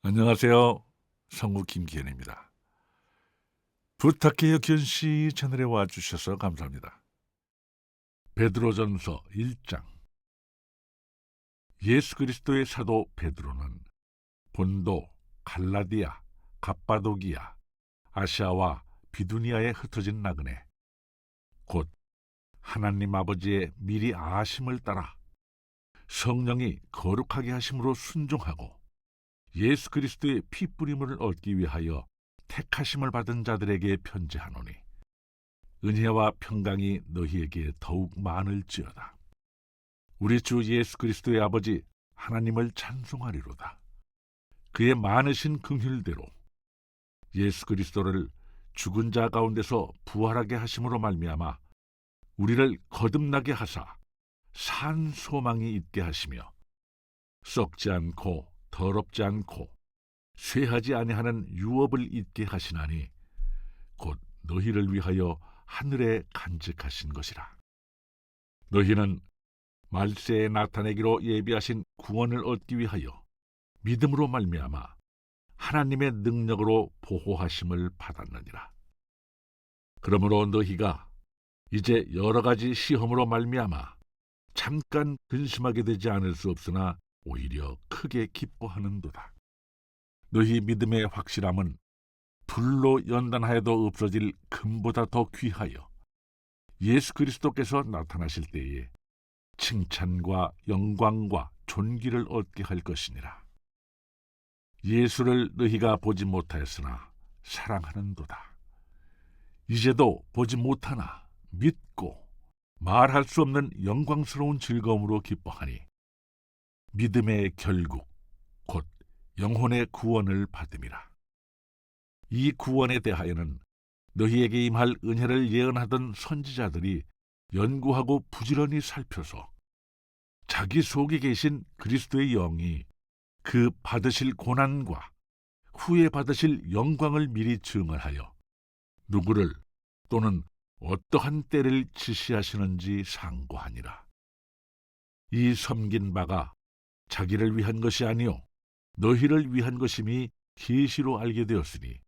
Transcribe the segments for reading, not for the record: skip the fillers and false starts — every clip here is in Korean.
안녕하세요. 성우 김기현입니다. 부탁해요 견씨 채널에 와주셔서 감사합니다. 베드로전서 1장. 예수 그리스도의 사도 베드로는 본도, 갈라디아, 갑바도기아, 아시아와 비두니아에 흩어진 나그네, 곧 하나님 아버지의 미리 아심을 따라 성령이 거룩하게 하심으로 순종하고 예수 그리스도의 피 뿌림을 얻기 위하여 택하심을 받은 자들에게 편지하노니 은혜와 평강이 너희에게 더욱 많을지어다. 우리 주 예수 그리스도의 아버지 하나님을 찬송하리로다. 그의 많으신 긍휼대로 예수 그리스도를 죽은 자 가운데서 부활하게 하심으로 말미암아 우리를 거듭나게 하사 산 소망이 있게 하시며 썩지 않고 더럽지 않고 쇠하지 아니하는 유업을 잊게 하시나니 곧 너희를 위하여 하늘에 간직하신 것이라. 너희는 말세에 나타내기로 예비하신 구원을 얻기 위하여 믿음으로 말미암아 하나님의 능력으로 보호하심을 받았느니라. 그러므로 너희가 이제 여러 가지 시험으로 말미암아 잠깐 근심하게 되지 않을 수 없으나 오히려 크게 기뻐하는도다. 너희 믿음의 확실함은 불로 연단하여도 없어질 금보다 더 귀하여 예수 그리스도께서 나타나실 때에 칭찬과 영광과 존귀를 얻게 할 것이니라. 예수를 너희가 보지 못하였으나 사랑하는도다. 이제도 보지 못하나 믿고 말할 수 없는 영광스러운 즐거움으로 기뻐하니 믿음의 결국 곧 영혼의 구원을 받음이라. 이 구원에 대하여는 너희에게 임할 은혜를 예언하던 선지자들이 연구하고 부지런히 살펴서 자기 속에 계신 그리스도의 영이 그 받으실 고난과 후에 받으실 영광을 미리 증언하여 누구를 또는 어떠한 때를 지시하시는지 상고하니라. 이 섬긴 바가 자기를 위한 것이 아니요 너희를 위한 것임이 계시로 알게 되었으니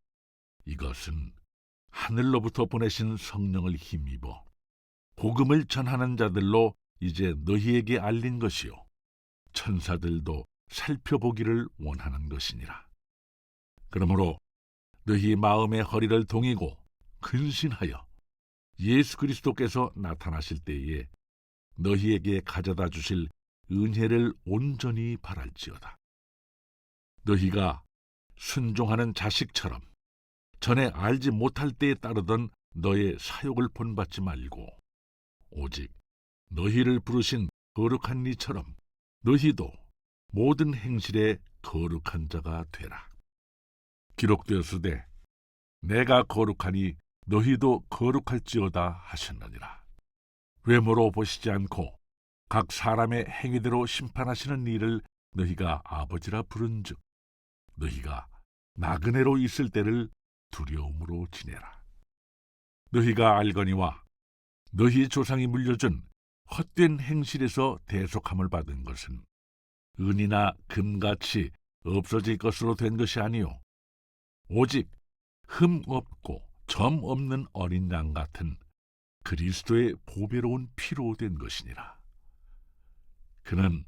이것은 하늘로부터 보내신 성령을 힘입어 복음을 전하는 자들로 이제 너희에게 알린 것이요 천사들도 살펴보기를 원하는 것이니라. 그러므로 너희 마음의 허리를 동이고 근신하여 예수 그리스도께서 나타나실 때에 너희에게 가져다 주실 은혜를 온전히 바랄지어다. 너희가 순종하는 자식처럼 전에 알지 못할 때에 따르던 너의 사욕을 본받지 말고 오직 너희를 부르신 거룩한 이처럼 너희도 모든 행실에 거룩한 자가 되라. 기록되었으되 내가 거룩하니 너희도 거룩할지어다 하셨느니라. 외모로 보시지 않고 각 사람의 행위대로 심판하시는 이를 너희가 아버지라 부른즉 너희가 나그네로 있을 때를 두려움으로 지내라. 너희가 알거니와 너희 조상이 물려준 헛된 행실에서 대속함을 받은 것은 은이나 금같이 없어질 것으로 된 것이 아니요 오직 흠 없고 점 없는 어린 양 같은 그리스도의 보배로운 피로 된 것이니라. 그는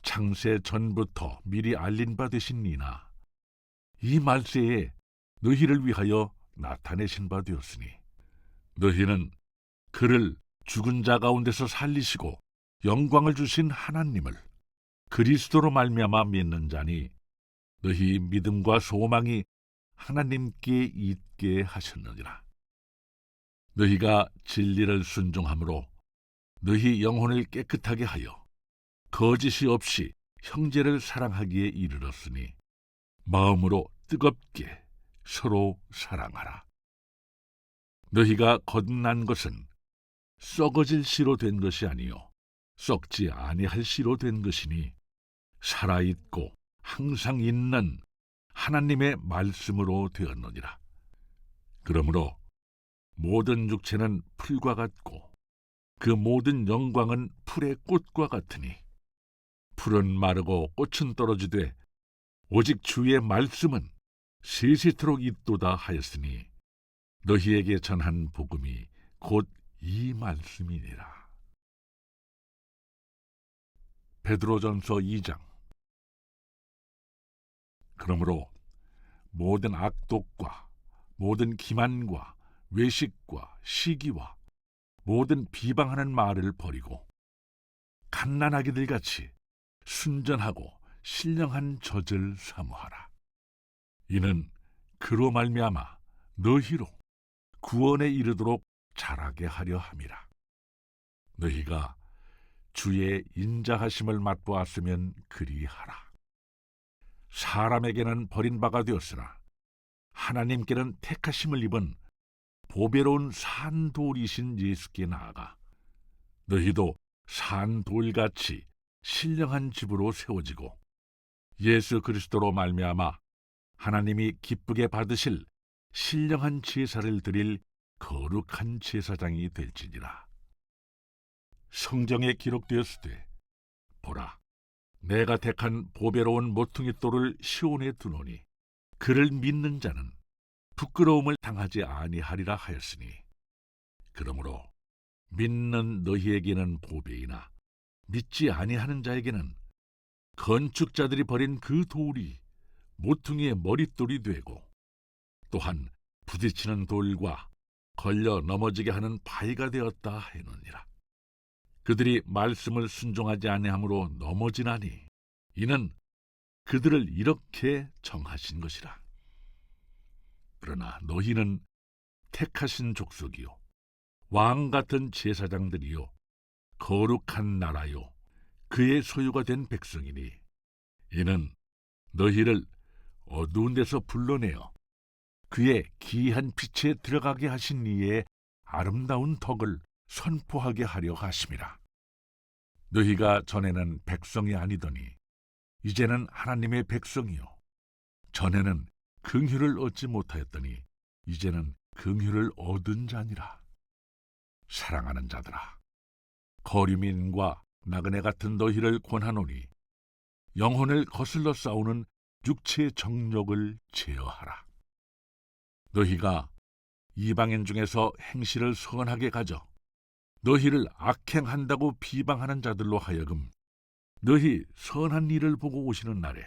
창세 전부터 미리 알린 바 되신 이나 이 말세에 너희를 위하여 나타내신 바 되었으니 너희는 그를 죽은 자 가운데서 살리시고 영광을 주신 하나님을 그리스도로 말미암아 믿는 자니 너희 믿음과 소망이 하나님께 있게 하셨느니라. 너희가 진리를 순종함으로 너희 영혼을 깨끗하게 하여 거짓이 없이 형제를 사랑하기에 이르렀으니 마음으로 뜨겁게 서로 사랑하라. 너희가 거듭난 것은 썩어질 씨로 된 것이 아니요 썩지 아니할 씨로 된 것이니 살아있고 항상 있는 하나님의 말씀으로 되었느니라. 그러므로 모든 육체는 풀과 같고 그 모든 영광은 풀의 꽃과 같으니 풀은 마르고 꽃은 떨어지되 오직 주의 말씀은 세세토록 있도다 하였으니 너희에게 전한 복음이 곧 이 말씀이니라. 베드로전서 2장. 그러므로 모든 악독과 모든 기만과 외식과 시기와 모든 비방하는 말을 버리고 갓난아기들 같이 순전하고 신령한 젖을 사모하라. 이는 그로 말미암아 너희로 구원에 이르도록 자라게 하려 함이라. 너희가 주의 인자하심을 맛보았으면 그리하라. 사람에게는 버림바가 되었으나 하나님께는 택하심을 입은 보배로운 산돌이신 예수께 나아가 너희도 산돌같이 신령한 집으로 세워지고 예수 그리스도로 말미암아 하나님이 기쁘게 받으실 신령한 제사를 드릴 거룩한 제사장이 될지니라. 성경에 기록되었으되 보라, 내가 택한 보배로운 모퉁이 돌을 시온에 두노니 그를 믿는 자는 부끄러움을 당하지 아니하리라 하였으니, 그러므로 믿는 너희에게는 보배이나 믿지 아니하는 자에게는 건축자들이 버린 그 돌이 모퉁이의 머릿돌이 되고 또한 부딪히는 돌과 걸려 넘어지게 하는 바위가 되었다 하느니라. 그들이 말씀을 순종하지 아니함으로 넘어지나니 이는 그들을 이렇게 정하신 것이라. 그러나 너희는 택하신 족속이요 왕 같은 제사장들이요 거룩한 나라요 그의 소유가 된 백성이니 이는 너희를 어두운 데서 불러내어 그의 기이한 빛에 들어가게 하신 이의 아름다운 덕을 선포하게 하려 하심이라. 너희가 전에는 백성이 아니더니 이제는 하나님의 백성이요 전에는 긍휼을 얻지 못하였더니 이제는 긍휼을 얻은 자니라. 사랑하는 자들아, 거류민과 나그네 같은 너희를 권하노니 영혼을 거슬러 싸우는 육체의 정욕을 제어하라. 너희가 이방인 중에서 행실을 선하게 가져 너희를 악행한다고 비방하는 자들로 하여금 너희 선한 일을 보고 오시는 날에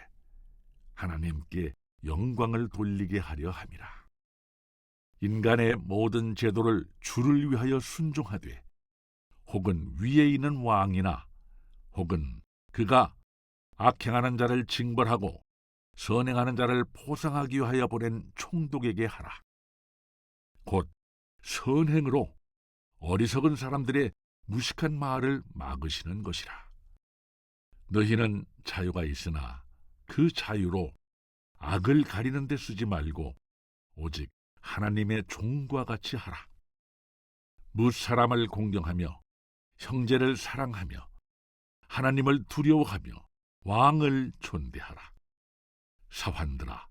하나님께 영광을 돌리게 하려 함이라. 인간의 모든 제도를 주를 위하여 순종하되 혹은 위에 있는 왕이나 혹은 그가 악행하는 자를 징벌하고 선행하는 자를 포상하기 위하여 보낸 총독에게 하라. 곧 선행으로 어리석은 사람들의 무식한 말을 막으시는 것이라. 너희는 자유가 있으나 그 자유로 악을 가리는 데 쓰지 말고 오직 하나님의 종과 같이 하라. 무사람을 공경하며 형제를 사랑하며 하나님을 두려워하며 왕을 존대하라. 사환들아,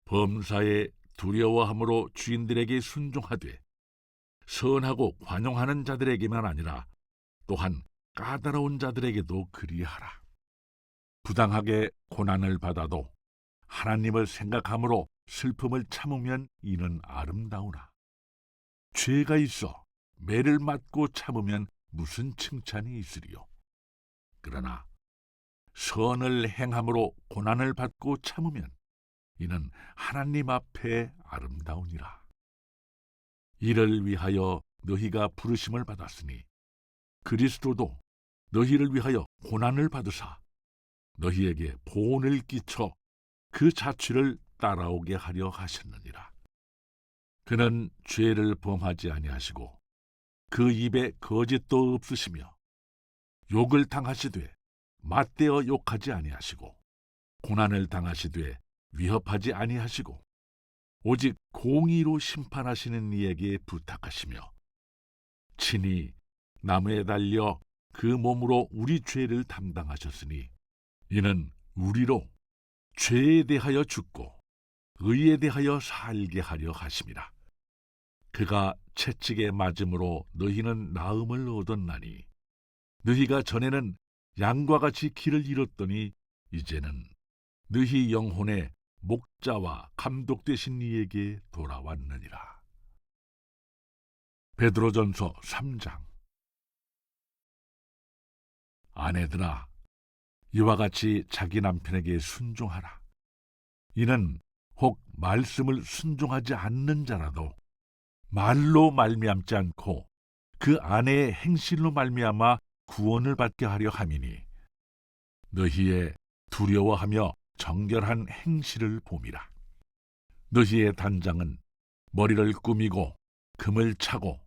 범사에 두려워함으로 주인들에게 순종하되 선하고 관용하는 자들에게만 아니라 또한 까다로운 자들에게도 그리하라. 부당하게 고난을 받아도 하나님을 생각함으로 슬픔을 참으면 이는 아름다우나 죄가 있어 매를 맞고 참으면 무슨 칭찬이 있으리요. 그러나 선을 행함으로 고난을 받고 참으면 이는 하나님 앞에 아름다우니라. 이를 위하여 너희가 부르심을 받았으니 그리스도도 너희를 위하여 고난을 받으사 너희에게 보온을 끼쳐 그 자취를 따라오게 하려 하셨느니라. 그는 죄를 범하지 아니하시고 그 입에 거짓도 없으시며 욕을 당하시되 맞대어 욕하지 아니하시고 고난을 당하시되 위협하지 아니하시고 오직 공의로 심판하시는 이에게 부탁하시며 친히 나무에 달려 그 몸으로 우리 죄를 담당하셨으니 이는 우리로 죄에 대하여 죽고 의에 대하여 살게 하려 하심이라. 그가 채찍에 맞음으로 너희는 나음을 얻었나니 너희가 전에는 양과 같이 길을 잃었더니 이제는 너희 영혼의 목자와 감독 되신 이에게 돌아왔느니라. 베드로전서 3장. 아내들아, 이와 같이 자기 남편에게 순종하라. 이는 혹 말씀을 순종하지 않는 자라도 말로 말미암지 않고 그 아내의 행실로 말미암아 구원을 받게 하려 함이니 너희의 두려워하며 정결한 행실을 봄이라. 너희의 단장은 머리를 꾸미고 금을 차고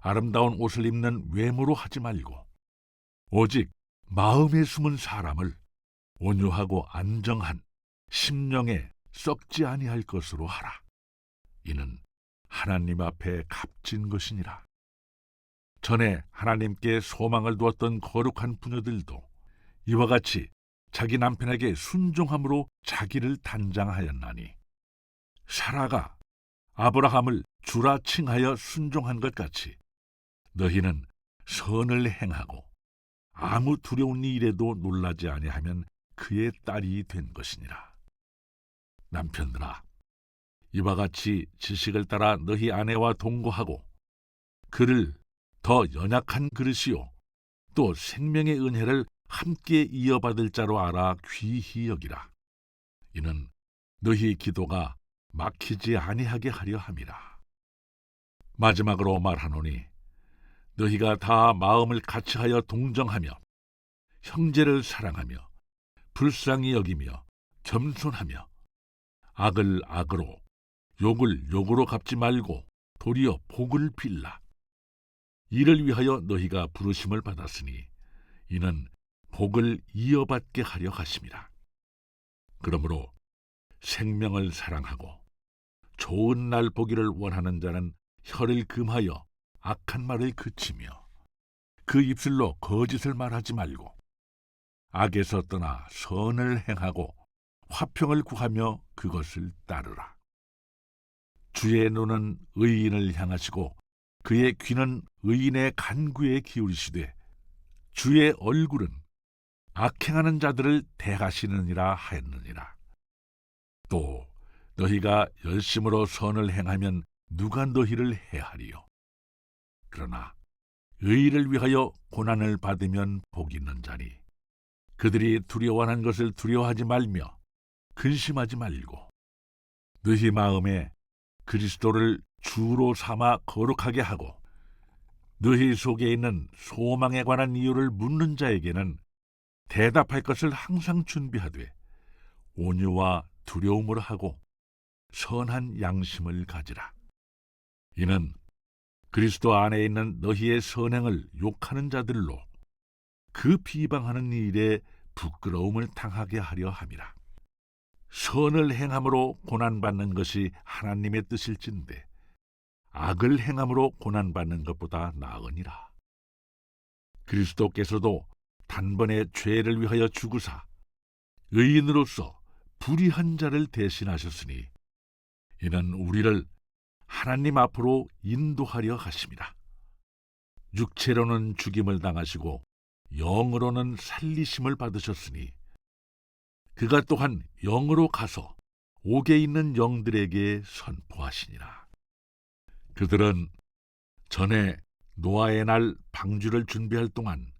아름다운 옷을 입는 외모로 하지 말고 오직 마음에 숨은 사람을 온유하고 안정한 심령에 썩지 아니할 것으로 하라. 이는 하나님 앞에 값진 것이니라. 전에 하나님께 소망을 두었던 거룩한 부녀들도 이와 같이 자기 남편에게 순종함으로 자기를 단장하였나니 사라가 아브라함을 주라 칭하여 순종한 것 같이 너희는 선을 행하고 아무 두려운 일에도 놀라지 아니하면 그의 딸이 된 것이니라. 남편들아, 이와 같이 지식을 따라 너희 아내와 동거하고 그를 더 연약한 그릇이요 또 생명의 은혜를 함께 이어받을 자로 알아 귀히 여기라. 이는 너희 기도가 막히지 아니하게 하려 함이라. 마지막으로 말하노니 너희가 다 마음을 같이하여 동정하며 형제를 사랑하며 불쌍히 여기며 겸손하며 악을 악으로 욕을 욕으로 갚지 말고 도리어 복을 빌라. 이를 위하여 너희가 부르심을 받았으니 이는 복을 이어받게 하려 하심이라. 그러므로 생명을 사랑하고 좋은 날 보기를 원하는 자는 혀를 금하여 악한 말을 그치며 그 입술로 거짓을 말하지 말고 악에서 떠나 선을 행하고 화평을 구하며 그것을 따르라. 주의 눈은 의인을 향하시고 그의 귀는 의인의 간구에 기울이시되 주의 얼굴은 악행하는 자들을 대하시느니라 하였느니라. 또 너희가 열심으로 선을 행하면 누가 너희를 해하리요? 그러나 의를 위하여 고난을 받으면 복 있는 자니 그들이 두려워하는 것을 두려워하지 말며 근심하지 말고 너희 마음에 그리스도를 주로 삼아 거룩하게 하고 너희 속에 있는 소망에 관한 이유를 묻는 자에게는 대답할 것을 항상 준비하되 온유와 두려움으로 하고 선한 양심을 가지라. 이는 그리스도 안에 있는 너희의 선행을 욕하는 자들로 그 비방하는 일에 부끄러움을 당하게 하려 함이라. 선을 행함으로 고난받는 것이 하나님의 뜻일진데 악을 행함으로 고난받는 것보다 나으니라. 그리스도께서도 단번에 죄를 위하여 죽으사 의인으로서 불의한 자를 대신하셨으니 이는 우리를 하나님 앞으로 인도하려 하심이라. 육체로는 죽임을 당하시고 영으로는 살리심을 받으셨으니 그가 또한 영으로 가서 옥에 있는 영들에게 선포하시니라. 그들은 전에 노아의 날 방주를 준비할 동안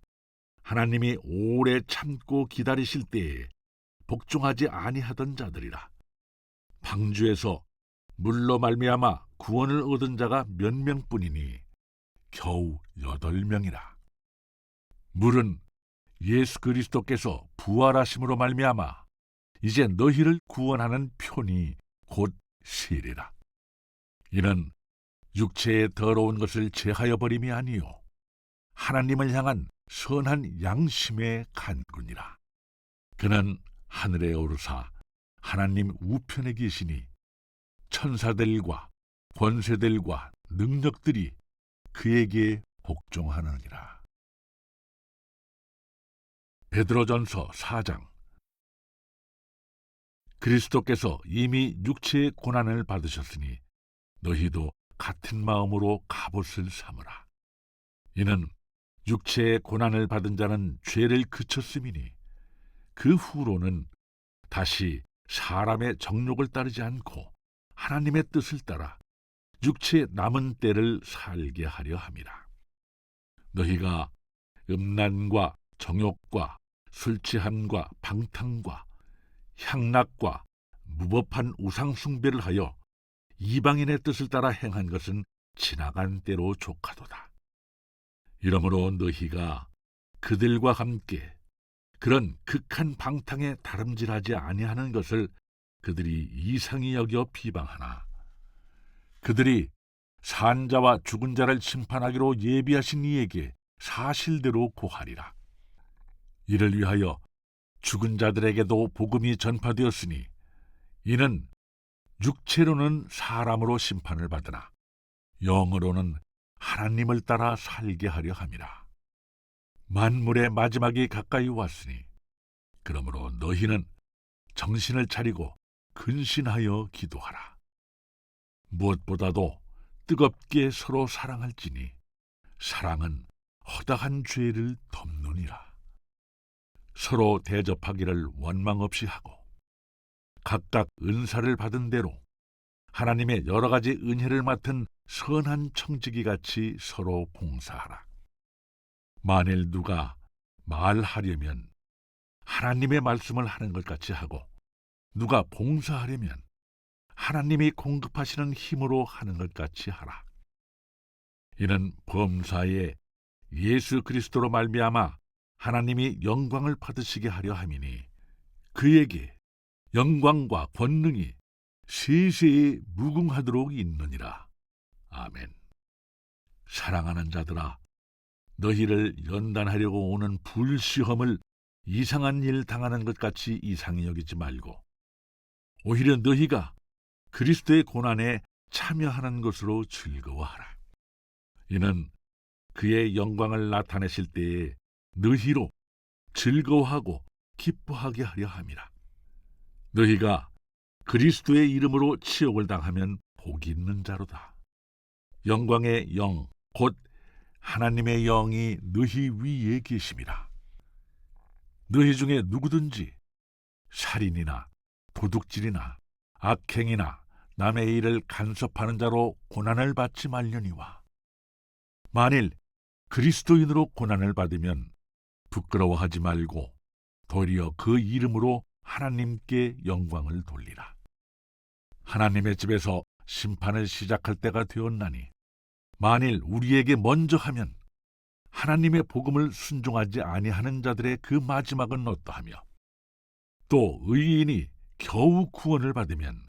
하나님이 오래 참고 기다리실 때에 복종하지 아니하던 자들이라. 방주에서 물로 말미암아 구원을 얻은 자가 몇 명뿐이니 겨우 8명이라. 물은 예수 그리스도께서 부활하심으로 말미암아 이제 너희를 구원하는 표니 곧 세례라. 이는 육체의 더러운 것을 제하여 버림이 아니요 하나님을 향한 선한 양심의 간구니라. 그는 하늘에 오르사 하나님 우편에 계시니 천사들과 권세들과 능력들이 그에게 복종하느니라. 베드로전서 4장. 그리스도께서 이미 육체의 고난을 받으셨으니 너희도 같은 마음으로 갑옷을 삼으라. 이는 육체의 고난을 받은 자는 죄를 그쳤음이니 그 후로는 다시 사람의 정욕을 따르지 않고 하나님의 뜻을 따라 육체의 남은 때를 살게 하려 함이라. 너희가 음란과 정욕과 술 취함과 방탕과 향락과 무법한 우상 숭배를 하여 이방인의 뜻을 따라 행한 것은 지나간 때로 족하도다. 이러므로 너희가 그들과 함께 그런 극한 방탕에 다름질하지 아니하는 것을 그들이 이상히 여겨 비방하나, 그들이 산자와 죽은 자를 심판하기로 예비하신 이에게 사실대로 고하리라. 이를 위하여 죽은 자들에게도 복음이 전파되었으니, 이는 육체로는 사람으로 심판을 받으나 영으로는 하나님을 따라 살게 하려 함이라. 만물의 마지막이 가까이 왔으니 그러므로 너희는 정신을 차리고 근신하여 기도하라. 무엇보다도 뜨겁게 서로 사랑할지니 사랑은 허다한 죄를 덮느니라. 서로 대접하기를 원망 없이 하고 각각 은사를 받은 대로 하나님의 여러 가지 은혜를 맡은 선한 청지기 같이 서로 봉사하라. 만일 누가 말하려면 하나님의 말씀을 하는 것 같이 하고, 누가 봉사하려면 하나님이 공급하시는 힘으로 하는 것 같이 하라. 이는 범사에 예수 그리스도로 말미암아 하나님이 영광을 받으시게 하려 함이니, 그에게 영광과 권능이 세세에 무궁하도록 있느니라. 아멘. 사랑하는 자들아, 너희를 연단하려고 오는 불시험을 이상한 일 당하는 것 같이 이상히 여기지 말고, 오히려 너희가 그리스도의 고난에 참여하는 것으로 즐거워하라. 이는 그의 영광을 나타내실 때에 너희로 즐거워하고 기뻐하게 하려 함이라. 너희가 그리스도의 이름으로 치욕을 당하면 복이 있는 자로다. 영광의 영, 곧 하나님의 영이 너희 위에 계심이라. 너희 중에 누구든지 살인이나 도둑질이나 악행이나 남의 일을 간섭하는 자로 고난을 받지 말려니와, 만일 그리스도인으로 고난을 받으면 부끄러워하지 말고 도리어 그 이름으로 하나님께 영광을 돌리라. 하나님의 집에서 심판을 시작할 때가 되었나니, 만일 우리에게 먼저 하면 하나님의 복음을 순종하지 아니하는 자들의 그 마지막은 어떠하며, 또 의인이 겨우 구원을 받으면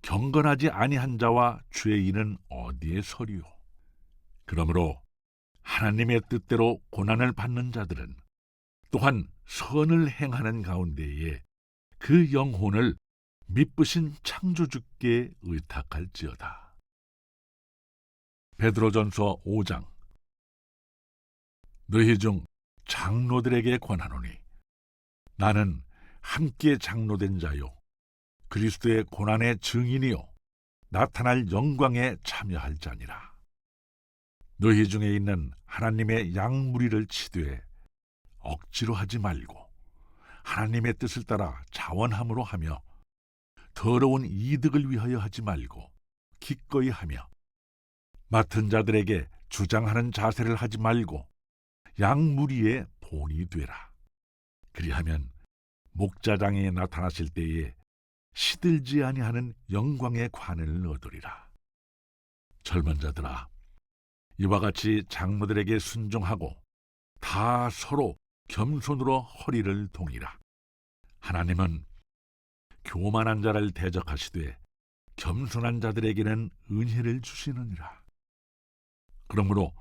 경건하지 아니한 자와 죄인은 어디에 서리요. 그러므로 하나님의 뜻대로 고난을 받는 자들은 또한 선을 행하는 가운데에 그 영혼을 미쁘신 창조주께 의탁할지어다. 베드로전서 5장. 너희 중 장로들에게 권하노니, 나는 함께 장로된 자요 그리스도의 고난의 증인이요 나타날 영광에 참여할 자니라. 너희 중에 있는 하나님의 양무리를 치되 억지로 하지 말고 하나님의 뜻을 따라 자원함으로 하며, 더러운 이득을 위하여 하지 말고 기꺼이 하며, 맡은 자들에게 주장하는 자세를 하지 말고 양무리의 본이 되라. 그리하면 목자장이 나타나실 때에 시들지 아니하는 영광의 관을 얻으리라. 젊은 자들아, 이와 같이 장로들에게 순종하고 다 서로 겸손으로 허리를 동이라. 하나님은 교만한 자를 대적하시되 겸손한 자들에게는 은혜를 주시느니라. 그러므로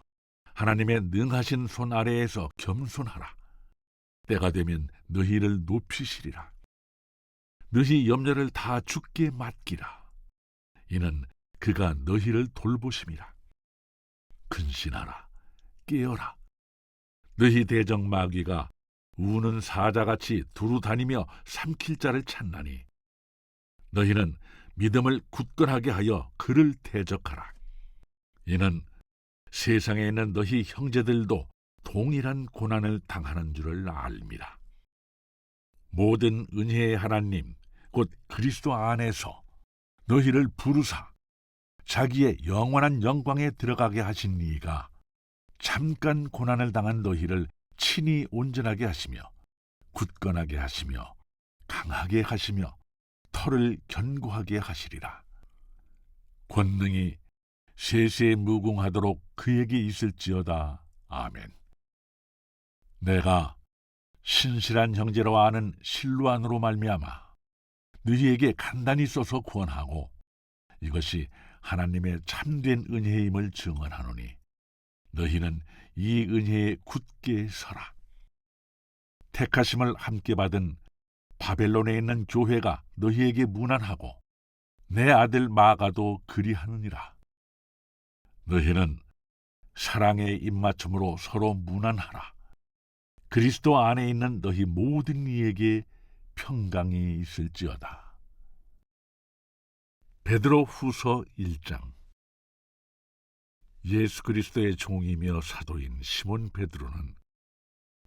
하나님의 능하신 손 아래에서 겸손하라. 때가 되면 너희를 높이시리라. 너희 염려를 다 주께 맡기라. 이는 그가 너희를 돌보심이라. 근신하라. 깨어라. 너희 대적 마귀가 우는 사자같이 두루 다니며 삼킬 자를 찾나니, 너희는 믿음을 굳건하게 하여 그를 대적하라. 이는 세상에 있는 너희 형제들도 동일한 고난을 당하는 줄을 알미라. 모든 은혜의 하나님 곧 그리스도 안에서 너희를 부르사 자기의 영원한 영광에 들어가게 하신 이가 잠깐 고난을 당한 너희를 친히 온전하게 하시며 굳건하게 하시며 강하게 하시며 터를 견고하게 하시리라. 권능이 세세에 무궁하도록 그에게 있을지어다. 아멘. 내가 신실한 형제로 아는 실로안으로 말미암아 너희에게 간단히 써서 구원하고 이것이 하나님의 참된 은혜임을 증언하노니 너희는 이 은혜에 굳게 서라. 택하심을 함께 받은 바벨론에 있는 교회가 너희에게 문안하고 내 아들 마가도 그리하느니라. 너희는 사랑의 입맞춤으로 서로 문안하라. 그리스도 안에 있는 너희 모든 이에게 평강이 있을지어다. 베드로 후서 1장. 예수 그리스도의 종이며 사도인 시몬 베드로는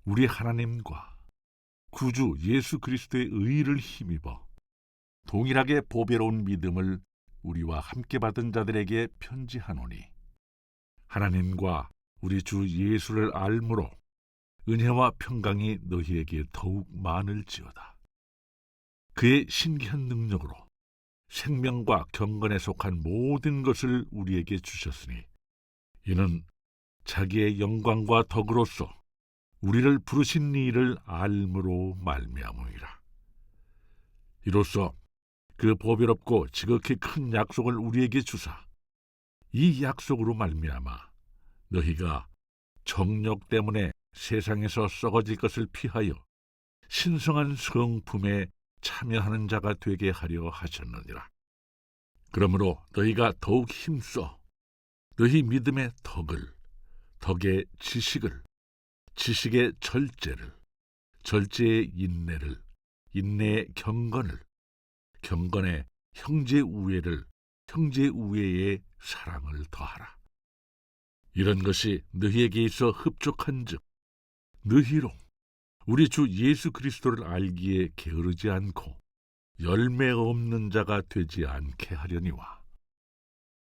우리 하나님과 구주 예수 그리스도의 의를 힘입어 동일하게 보배로운 믿음을 우리와 함께 받은 자들에게 편지하노니 하나님과 우리 주 예수를 알므로 은혜와 평강이 너희에게 더욱 많을지어다. 그의 신기한 능력으로 생명과 경건에 속한 모든 것을 우리에게 주셨으니 이는 자기의 영광과 덕으로서 우리를 부르신 이를 알므로 말미암으리라. 이로써 그 보배롭고 지극히 큰 약속을 우리에게 주사 이 약속으로 말미암아 너희가 정욕 때문에 세상에서 썩어질 것을 피하여 신성한 성품에 참여하는 자가 되게 하려 하셨느니라. 그러므로 너희가 더욱 힘써 너희 믿음의 덕을, 덕의 지식을, 지식의 절제를, 절제의 인내를, 인내의 경건을, 경건의 형제 우애를, 형제 우애의 사랑을 더하라. 이런 것이 너희에게 있어 흡족한즉 너희로 우리 주 예수 그리스도를 알기에 게으르지 않고 열매 없는 자가 되지 않게 하려니와.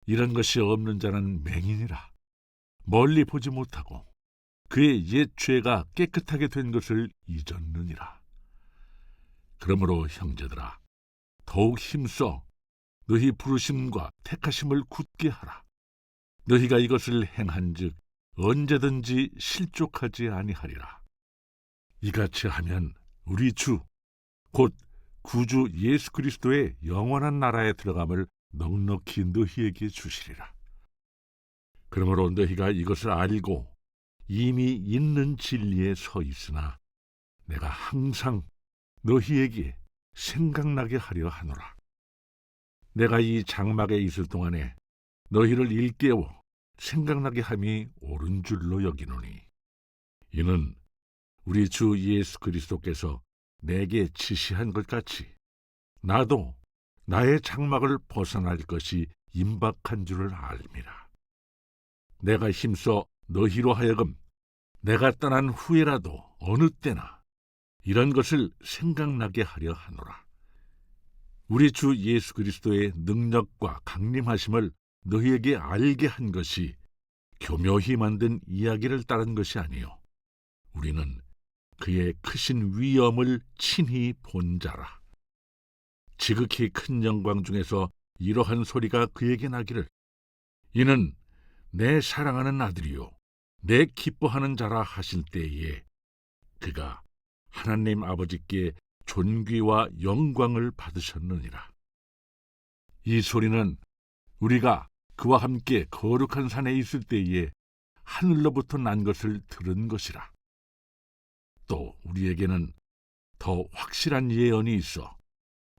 이런 것이 없는 자는 맹인이라 멀리 보지 못하고 그의 옛 죄가 깨끗하게 된 것을 잊었느니라. 그러므로 형제들아 더욱 힘써 너희 부르심과 택하심을 굳게 하라. 너희가 이것을 행한즉 언제든지 실족하지 아니하리라. 이같이 하면 우리 주 곧 구주 예수 그리스도의 영원한 나라에 들어감을 넉넉히 너희에게 주시리라. 그러므로 너희가 이것을 알고 이미 있는 진리에 서 있으나 내가 항상 너희에게 생각나게 하려 하노라. 내가 이 장막에 있을 동안에 너희를 일깨워 생각나게 함이 옳은 줄로 여기노니 이는 우리 주 예수 그리스도께서 내게 지시한 것 같이 나도 나의 장막을 벗어날 것이 임박한 줄을 알미라. 내가 힘써 너희로 하여금 내가 떠난 후에라도 어느 때나 이런 것을 생각나게 하려 하노라. 우리 주 예수 그리스도의 능력과 강림하심을 너희에게 알게 한 것이 교묘히 만든 이야기를 따른 것이 아니요 우리는 그의 크신 위엄을 친히 본 자라. 지극히 큰 영광 중에서 이러한 소리가 그에게 나기를 이는 내 사랑하는 아들이요 내 기뻐하는 자라 하실 때에 그가 하나님 아버지께 존귀와 영광을 받으셨느니라. 이 소리는 우리가 그와 함께 거룩한 산에 있을 때에 하늘로부터 난 것을 들은 것이라. 또 우리에게는 더 확실한 예언이 있어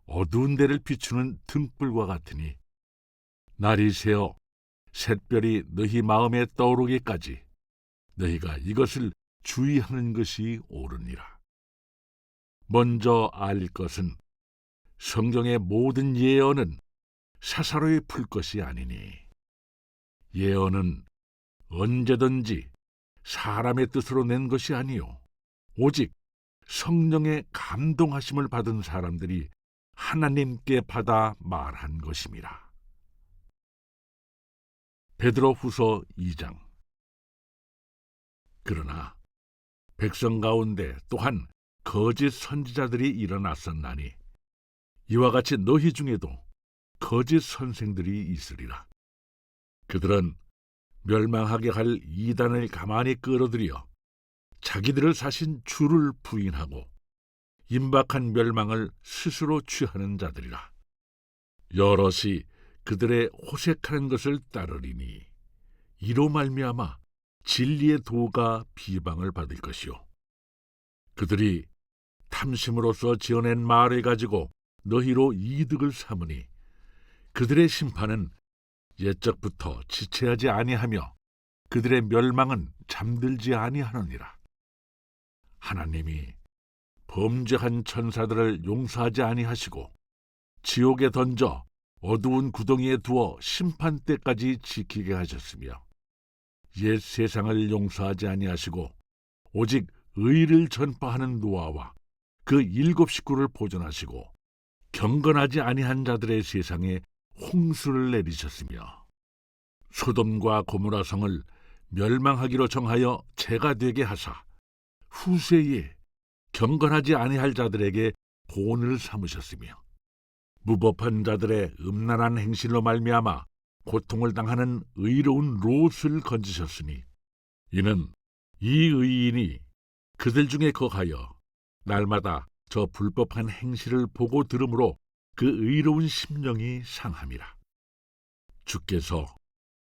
어두운 데를 비추는 등불과 같으니 날이 새어 샛별이 너희 마음에 떠오르기까지 너희가 이것을 주의하는 것이 옳으니라. 먼저 알 것은 성경의 모든 예언은 사사로이 풀 것이 아니니 예언은 언제든지 사람의 뜻으로 낸 것이 아니요 오직 성령의 감동하심을 받은 사람들이 하나님께 받아 말한 것임이라. 베드로후서 2장. 그러나 백성 가운데 또한 거짓 선지자들이 일어났었나니 이와 같이 너희 중에도 거짓 선생들이 있으리라. 그들은 멸망하게 할 이단을 가만히 끌어들여 자기들을 사신 주를 부인하고 임박한 멸망을 스스로 취하는 자들이라. 여럿이 그들의 호색하는 것을 따르리니 이로 말미암아 진리의 도가 비방을 받을 것이요, 그들이 탐심으로써 지어낸 말을 가지고 너희로 이득을 삼으니 그들의 심판은 옛적부터 지체하지 아니하며 그들의 멸망은 잠들지 아니하느니라. 하나님이 범죄한 천사들을 용서하지 아니하시고 지옥에 던져 어두운 구덩이에 두어 심판 때까지 지키게 하셨으며 옛 세상을 용서하지 아니하시고 오직 의를 전파하는 노아와 그 7 식구를 보존하시고 경건하지 아니한 자들의 세상에 홍수를 내리셨으며 소돔과 고모라 성을 멸망하기로 정하여 재가 되게 하사 후세에 경건하지 아니할 자들에게 본을 삼으셨으며 무법한 자들의 음란한 행실로 말미암아 고통을 당하는 의로운 롯을 건지셨으니 이는 이 의인이 그들 중에 거하여 날마다 저 불법한 행실을 보고 들으므로 그 의로운 심령이 상함이라. 주께서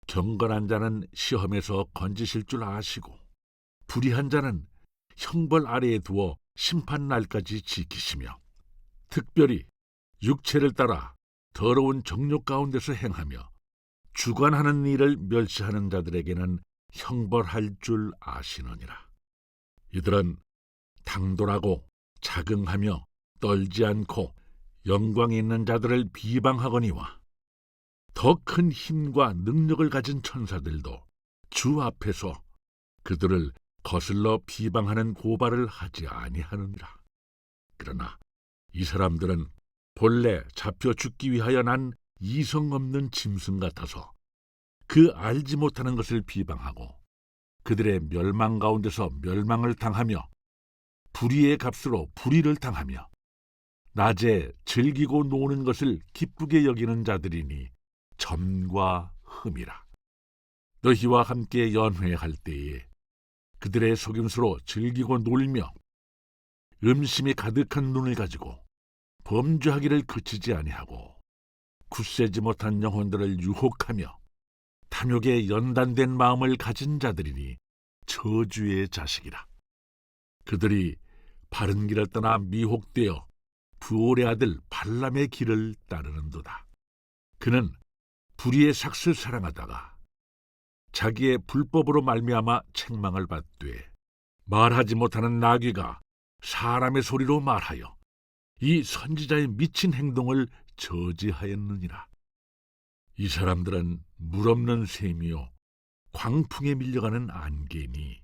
경건한 자는 시험에서 건지실 줄 아시고 불의한 자는 형벌 아래에 두어 심판 날까지 지키시며 특별히 육체를 따라 더러운 정욕 가운데서 행하며 주관하는 일을 멸시하는 자들에게는 형벌할 줄 아시느니라. 이들은 당돌하고 자긍하며 떨지 않고 영광이 있는 자들을 비방하거니와 더 큰 힘과 능력을 가진 천사들도 주 앞에서 그들을 거슬러 비방하는 고발을 하지 아니하느니라. 그러나 이 사람들은 본래 잡혀 죽기 위하여 난 이성 없는 짐승 같아서 그 알지 못하는 것을 비방하고 그들의 멸망 가운데서 멸망을 당하며 불의의 값으로 불의를 당하며 낮에 즐기고 노는 것을 기쁘게 여기는 자들이니 점과 흠이라. 너희와 함께 연회할 때에 그들의 속임수로 즐기고 놀며 음심이 가득한 눈을 가지고 범죄하기를 그치지 아니하고 굳세지 못한 영혼들을 유혹하며 탐욕에 연단된 마음을 가진 자들이니 저주의 자식이라. 그들이 바른 길을 떠나 미혹되어 부올의 아들 발람의 길을 따르는도다. 그는 불의의 삭슬 사랑하다가 자기의 불법으로 말미암아 책망을 받되 말하지 못하는 나귀가 사람의 소리로 말하여 이 선지자의 미친 행동을 저지하였느니라. 이 사람들은 물 없는 샘이요 광풍에 밀려가는 안개니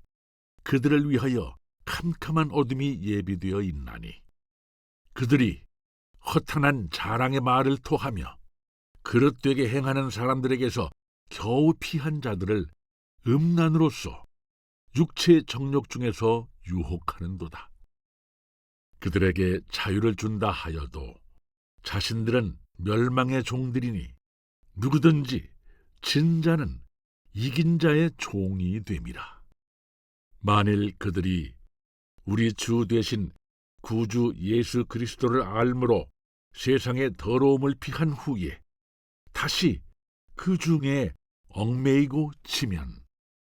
그들을 위하여 캄캄한 어둠이 예비되어 있나니 그들이 허탄한 자랑의 말을 토하며 그릇되게 행하는 사람들에게서 겨우 피한 자들을 음란으로써 육체의 정욕 중에서 유혹하는도다. 그들에게 자유를 준다 하여도 자신들은 멸망의 종들이니 누구든지 진 자는 이긴 자의 종이 됨이라. 만일 그들이 우리 주 되신 구주 예수 그리스도를 알므로 세상의 더러움을 피한 후에 다시 그 중에 얽매이고 치면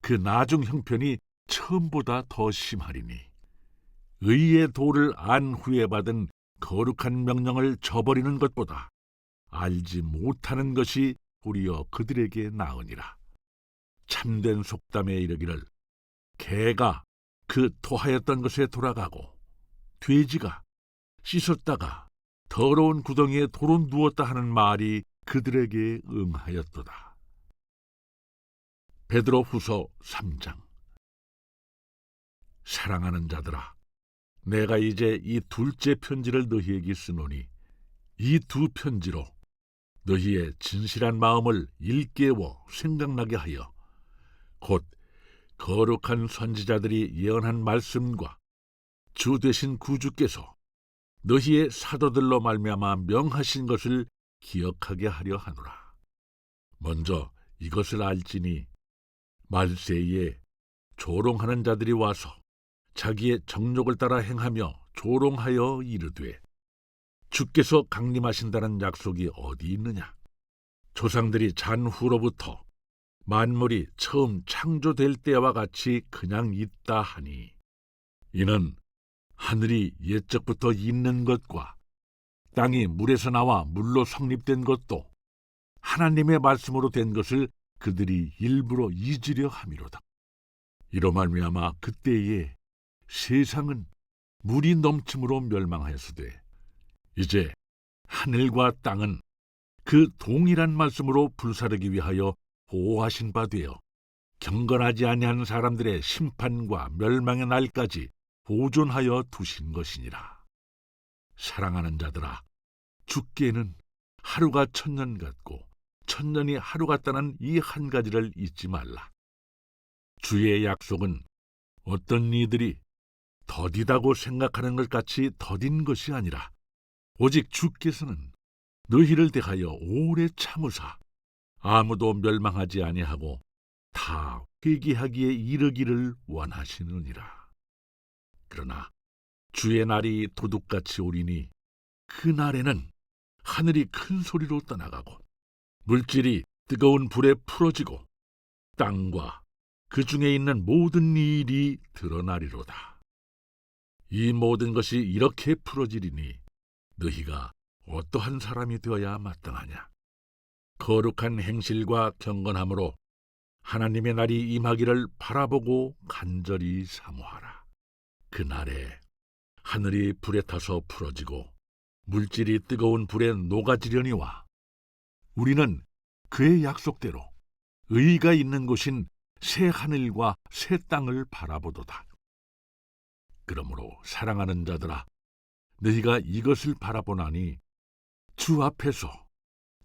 그 나중 형편이 처음보다 더 심하리니 의의 도를 안 후에 받은 거룩한 명령을 저버리는 것보다 알지 못하는 것이 도리어 그들에게 나으니라. 참된 속담에 이르기를 개가 그 토하였던 것에 돌아가고 돼지가 씻었다가 더러운 구덩이에 도로 누웠다 하는 말이 그들에게 응하였도다. 베드로후서 3장. 사랑하는 자들아, 내가 이제 이 둘째 편지를 너희에게 쓰노니 이 두 편지로 너희의 진실한 마음을 일깨워 생각나게 하여 곧 거룩한 선지자들이 예언한 말씀과 주 되신 구주께서 너희의 사도들로 말미암아 명하신 것을 기억하게 하려 하노라. 먼저 이것을 알지니 말세에 조롱하는 자들이 와서 자기의 정욕을 따라 행하며 조롱하여 이르되 주께서 강림하신다는 약속이 어디 있느냐? 조상들이 잔 후로부터 만물이 처음 창조될 때와 같이 그냥 있다 하니 이는 하늘이 옛적부터 있는 것과 땅이 물에서 나와 물로 성립된 것도 하나님의 말씀으로 된 것을 그들이 일부러 잊으려 함이로다. 이로 말미암아 그때에 세상은 물이 넘침으로 멸망하였으되 이제 하늘과 땅은 그 동일한 말씀으로 불사르기 위하여 보호하신 바 되어 경건하지 아니한 사람들의 심판과 멸망의 날까지 보존하여 두신 것이니라. 사랑하는 자들아, 주께는 하루가 천년 같고 천년이 하루 같다는 이 한 가지를 잊지 말라. 주의 약속은 어떤 이들이 더디다고 생각하는 것 같이 더딘 것이 아니라 오직 주께서는 너희를 대하여 오래 참으사 아무도 멸망하지 아니하고 다 회개하기에 이르기를 원하시느니라. 그러나 주의 날이 도둑같이 오리니 그 날에는 하늘이 큰 소리로 떠나가고 물질이 뜨거운 불에 풀어지고 땅과 그 중에 있는 모든 일이 드러나리로다. 이 모든 것이 이렇게 풀어지리니 너희가 어떠한 사람이 되어야 마땅하냐? 거룩한 행실과 경건함으로 하나님의 날이 임하기를 바라보고 간절히 사모하라. 그 날에 하늘이 불에 타서 풀어지고 물질이 뜨거운 불에 녹아지려니와 우리는 그의 약속대로 의가 있는 곳인 새 하늘과 새 땅을 바라보도다. 그러므로 사랑하는 자들아, 너희가 이것을 바라보나니 주 앞에서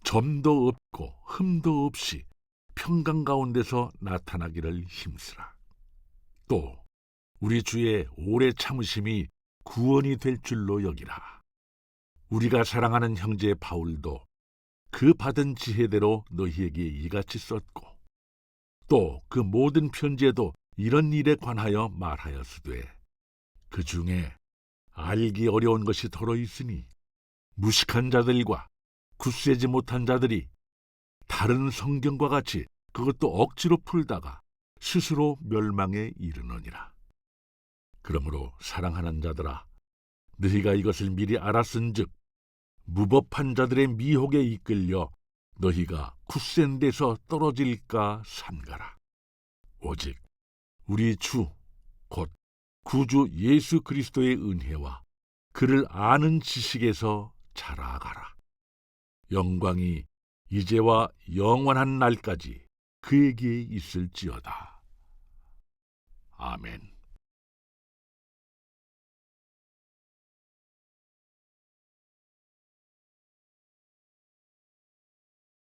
점도 없고 흠도 없이 평강 가운데서 나타나기를 힘쓰라. 또 우리 주의 오래 참으심이 구원이 될 줄로 여기라. 우리가 사랑하는 형제 바울도 그 받은 지혜대로 너희에게 이같이 썼고 또 그 모든 편지에도 이런 일에 관하여 말하였으되 그 중에 알기 어려운 것이 더러 있으니 무식한 자들과 굳세지 못한 자들이 다른 성경과 같이 그것도 억지로 풀다가 스스로 멸망에 이르느니라. 그러므로 사랑하는 자들아, 너희가 이것을 미리 알았은즉 무법한 자들의 미혹에 이끌려 너희가 굳센 데서 떨어질까 삼가라. 오직 우리 주 곧 구주 예수 그리스도의 은혜와 그를 아는 지식에서 자라가라. 영광이 이제와 영원한 날까지 그에게 있을지어다. 아멘.